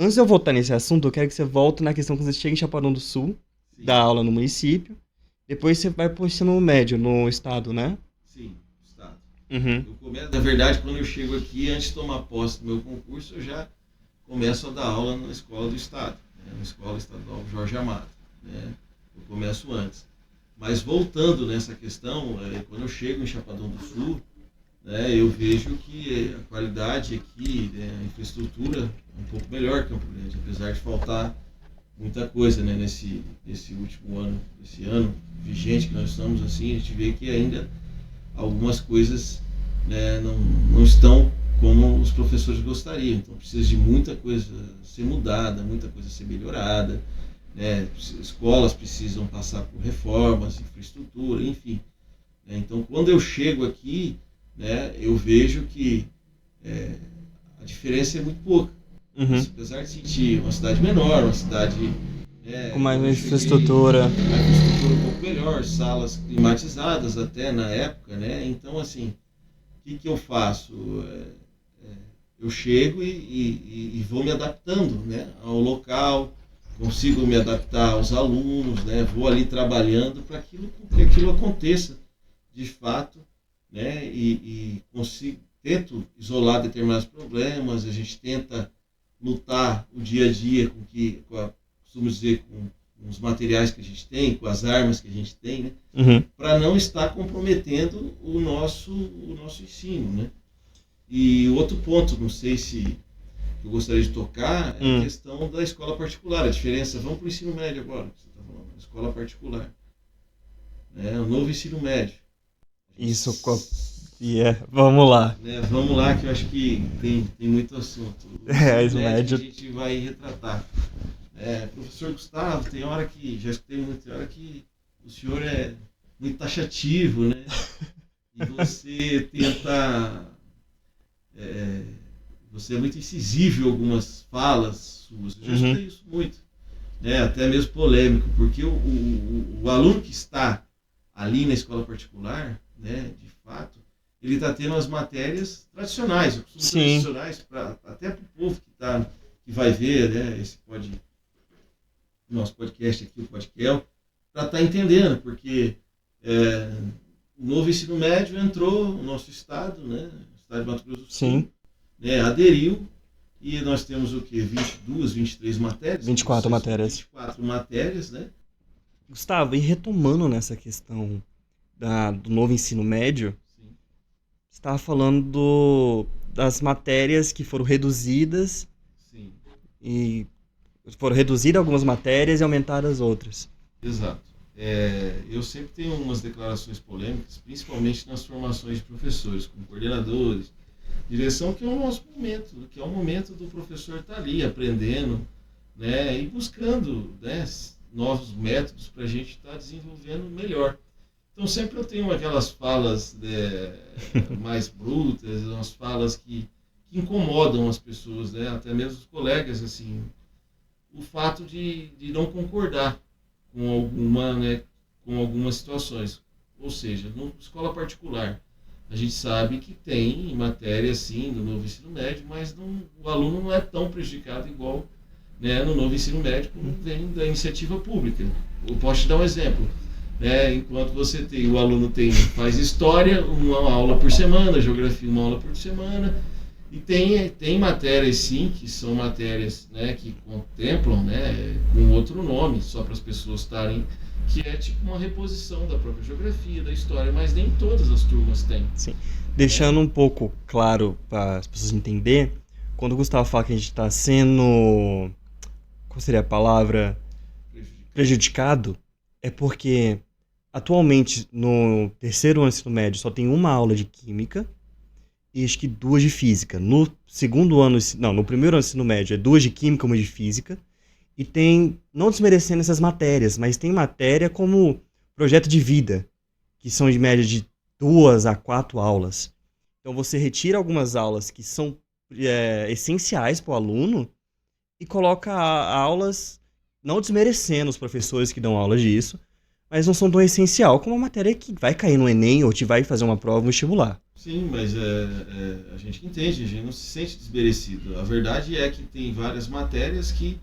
Antes de eu voltar nesse assunto, eu quero que você volte na questão que você chega em Chapadão do Sul, Sim, dá aula no município, depois você vai pro ensino médio no estado, né? sim, Estado. Uhum. Eu começo, na verdade, quando eu chego aqui, antes de tomar posse do meu concurso, eu já começo a dar aula na escola do Estado, né, na Escola Estadual Jorge Amado. Né? Eu começo antes. Mas voltando nessa questão, quando eu chego em Chapadão do Sul, né, eu vejo que a qualidade aqui, né, a infraestrutura é um pouco melhor que Campo Grande, apesar de faltar muita coisa, né, nesse último ano, esse ano vigente que nós estamos, assim, a gente vê que ainda algumas coisas, né, não estão como os professores gostariam. Então precisa de muita coisa ser mudada, muita coisa ser melhorada. Né? Escolas precisam passar por reformas, infraestrutura, enfim. Né? Então quando eu chego aqui, né, eu vejo que é, a diferença é muito pouca. Uhum. Apesar de sentir uma cidade menor, uma cidade, Com mais quando eu cheguei, infraestrutura. a infraestrutura um pouco melhor, salas climatizadas até na época, né? Então, assim, o que eu faço? Eu chego e vou me adaptando, né, ao local, consigo me adaptar aos alunos, né? Vou ali trabalhando para que aquilo aconteça de fato, né? E consigo, tento isolar determinados problemas, a gente tenta lutar o dia a dia costumo dizer, com os materiais que a gente tem, com as armas que a gente tem, né? Uhum. Para não estar comprometendo o nosso ensino, né? E outro ponto, não sei se eu gostaria de tocar, é a questão da escola particular, a diferença, vamos para o ensino médio agora, que você está falando, a escola particular, né? O novo ensino médio. Isso. Vamos lá. Né, vamos lá, que eu acho que tem muito assunto. O É, ensino ensino médio a médio. gente vai retratar. Professor Gustavo, tem hora que, já escutei muito, tem hora que o senhor é muito taxativo, né? E você tenta. é, Você é muito incisivo em algumas falas suas. Eu já Uhum. escutei isso muito. Né? Até mesmo polêmico, porque o aluno que está ali na escola particular, né, de fato, ele está tendo as matérias tradicionais, eu costumo dizer Sim. tradicionais, até para o povo que vai ver, né, nosso podcast aqui, o podcast, para estar entendendo, porque é, o novo ensino médio entrou no nosso estado, né, o estado de Mato Grosso do Sul, Sim. né, aderiu, e nós temos o quê? 22, 23 matérias? 24 matérias. 24 matérias, né? Gustavo, e retomando nessa questão do novo ensino médio, Sim. você estava falando das matérias que foram reduzidas Sim. e foram reduzidas algumas matérias e aumentadas outras. Exato. Eu sempre tenho umas declarações polêmicas, principalmente nas formações de professores, com coordenadores, direção, que é o nosso momento, que é o momento do professor estar ali aprendendo, né, e buscando, né, novos métodos para a gente estar desenvolvendo melhor. Então sempre eu tenho aquelas falas mais brutas, umas falas que incomodam as pessoas, né, até mesmo os colegas, assim, o fato de não concordar né, com algumas situações. Ou seja, na escola particular, a gente sabe que tem matéria, sim, no novo ensino médio, mas o aluno não é tão prejudicado igual, né, no novo ensino médio, como vem da iniciativa pública. Eu posso te dar um exemplo. Né, enquanto o aluno faz história, uma aula por semana, geografia, uma aula por semana, e tem matérias, sim, que são matérias, né, que contemplam, né, com outro nome, só para as pessoas estarem, que é tipo uma reposição da própria geografia, da história, mas nem todas as turmas têm. Sim. Né? Deixando um pouco claro para as pessoas entenderem, quando o Gustavo fala que a gente está sendo, qual seria a palavra, prejudicado, é porque atualmente no terceiro ano do ensino médio só tem uma aula de química e acho que duas de física. No segundo ano, não, no primeiro ano do ensino médio é duas de química, uma de física. E tem, não desmerecendo essas matérias, mas tem matéria como projeto de vida, que são de média de 2 a 4 aulas. Então você retira algumas aulas que são essenciais para o aluno e coloca aulas, não desmerecendo os professores que dão aula disso, mas não são tão essencial como uma matéria que vai cair no Enem ou te vai fazer uma prova no vestibular. Sim, mas a gente entende, a gente não se sente desmerecido. A verdade é que tem várias matérias que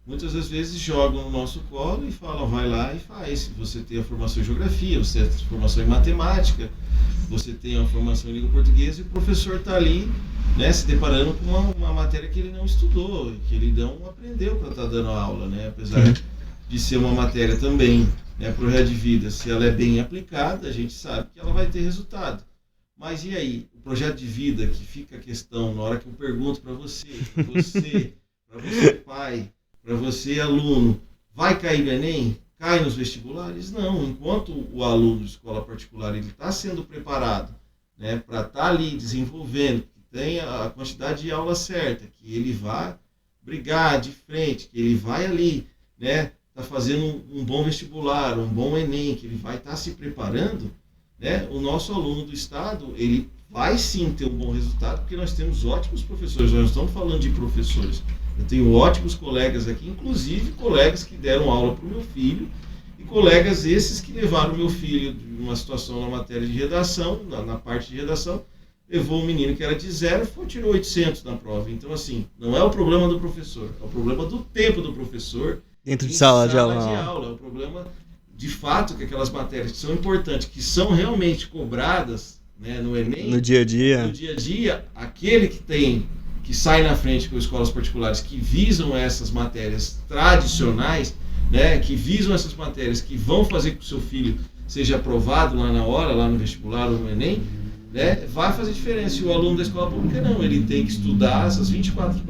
muitas das vezes jogam no nosso colo e falam, vai lá e faz. Você tem a formação em geografia, você tem a formação em matemática, você tem a formação em língua portuguesa e o professor está ali, né, se deparando com uma matéria que ele não estudou, que ele não aprendeu para estar dando aula, né? Apesar de ser uma matéria também, né, projeto de vida, se ela é bem aplicada, a gente sabe que ela vai ter resultado. Mas e aí, o projeto de vida, que fica a questão, na hora que eu pergunto para você pai, para você aluno, vai cair no Enem? Cai nos vestibulares? Não, enquanto o aluno de escola particular ele está sendo preparado, né, para estar ali desenvolvendo, que tenha a quantidade de aula certa, que ele vai brigar de frente, que ele vai ali, né, tá fazendo um bom vestibular, um bom Enem, que ele vai estar se preparando, né, o nosso aluno do Estado, ele vai sim ter um bom resultado, porque nós temos ótimos professores, nós não estamos falando de professores. Eu tenho ótimos colegas aqui, inclusive colegas que deram aula para o meu filho, e colegas esses que levaram o meu filho de uma situação na matéria de redação, na parte de redação, levou um menino que era de 0 e tirou 800 na prova. Então, assim, não é o problema do professor, é o problema do tempo do professor Dentro de sala de aula. É o problema, de fato, que aquelas matérias que são importantes, que são realmente cobradas, né, no Enem, no dia a dia, aquele que sai na frente com escolas particulares que visam essas matérias tradicionais, né, que visam essas matérias que vão fazer com que o seu filho seja aprovado lá na hora, lá no vestibular ou no Enem, né, vai fazer diferença. E o aluno da escola pública não, ele tem que estudar essas 24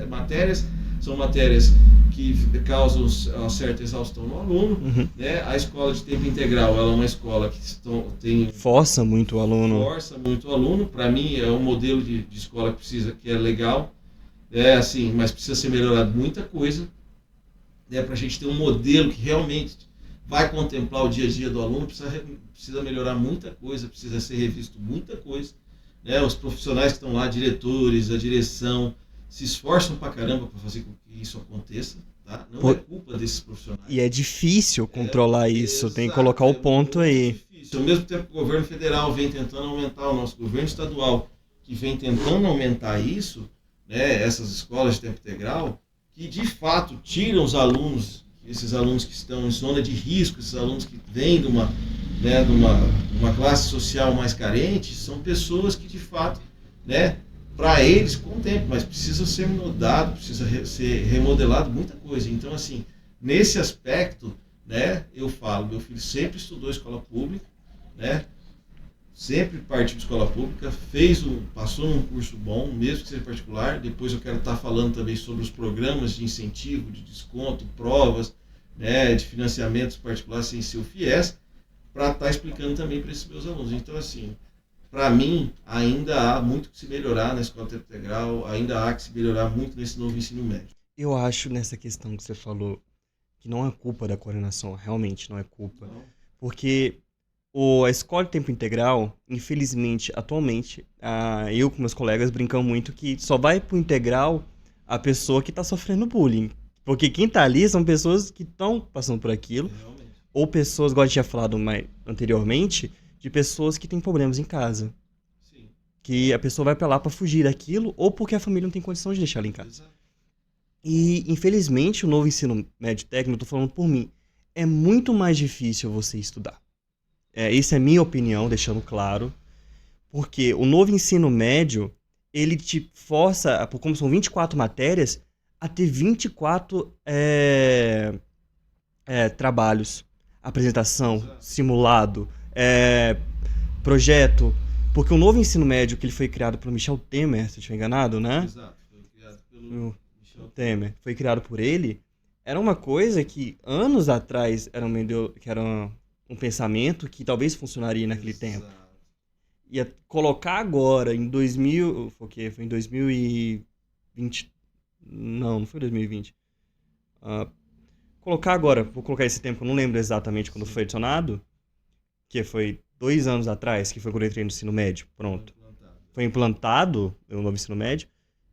matérias, são matérias que causam uma certa exaustão no aluno, né? A escola de tempo integral, ela é uma escola que força muito o aluno. Para mim é um modelo de escola que é legal, assim, mas precisa ser melhorado muita coisa, né? Para a gente ter um modelo que realmente vai contemplar o dia a dia do aluno, precisa melhorar muita coisa, precisa ser revisto muita coisa, né? Os profissionais que estão lá, diretores, a direção, se esforçam pra caramba para fazer com que isso aconteça, tá? Não é culpa desses profissionais. E é difícil controlar isso, tem que colocar o ponto aí. Difícil. Ao mesmo tempo que o governo federal vem tentando aumentar, o nosso governo estadual que vem tentando aumentar isso, né, essas escolas de tempo integral, que de fato tiram os alunos, esses alunos que estão em zona de risco, esses alunos que vêm de uma classe social mais carente, são pessoas que de fato, né, para eles com tempo, mas precisa ser mudado, precisa ser remodelado muita coisa. Então, assim, nesse aspecto, né, eu falo, meu filho sempre estudou escola pública, né, sempre partiu de escola pública, passou num curso bom, mesmo que seja particular. Depois eu quero estar falando também sobre os programas de incentivo, de desconto, provas, né, de financiamentos particulares sem ser o FIES, para estar explicando também para esses meus alunos. Então, assim, para mim, ainda há muito que se melhorar na escola tempo integral, ainda há que se melhorar muito nesse novo ensino médio. Eu acho nessa questão que você falou que não é culpa da coordenação, realmente não é culpa. Não. Porque a escola de tempo integral, infelizmente, atualmente, eu com meus colegas brincamos muito que só vai pro integral a pessoa que tá sofrendo bullying. Porque quem tá ali são pessoas que estão passando por aquilo, Realmente. ou pessoas, igual a gente tinha falado anteriormente, de pessoas que têm problemas em casa. Sim. Que a pessoa vai pra lá pra fugir daquilo, ou porque a família não tem condição de deixar ela em casa. Exato. E, infelizmente, o novo ensino médio técnico, eu tô falando por mim, é muito mais difícil você estudar. Essa é a minha opinião, deixando claro. Porque o novo ensino médio, ele te força, como são 24 matérias, a ter 24 trabalhos. Apresentação, Exato. simulado, projeto. Porque o novo ensino médio, que ele foi criado pelo Michel Temer, se eu estiver enganado, né? Exato. Foi criado pelo Michel Temer. Foi criado por ele. Era uma coisa que, anos atrás, era um pensamento que talvez funcionaria naquele tempo. Ia colocar agora, em 2000... Foi o quê? Foi em 2020... Não foi 2020. Colocar agora, vou colocar esse tempo, eu não lembro exatamente quando foi adicionado, que foi 2 anos atrás, que foi quando eu entrei no ensino médio, pronto. Foi implantado o novo ensino médio,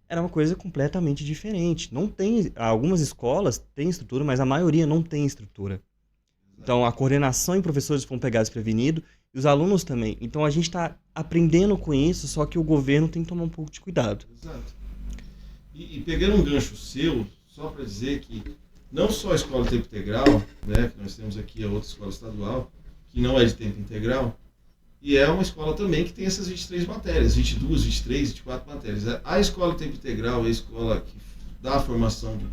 era uma coisa completamente diferente. Não tem, algumas escolas têm estrutura, mas a maioria não tem estrutura. Então, a coordenação e professores foram pegados desprevenidos, e os alunos também. Então, a gente está aprendendo com isso, só que o governo tem que tomar um pouco de cuidado. Exato. E pegando um gancho seu, só para dizer que não só a escola de tempo integral, né, que nós temos aqui a outra escola estadual, que não é de tempo integral, e é uma escola também que tem essas 23 matérias, 22, 23, 24 matérias. A escola de tempo integral é a escola que dá a formação de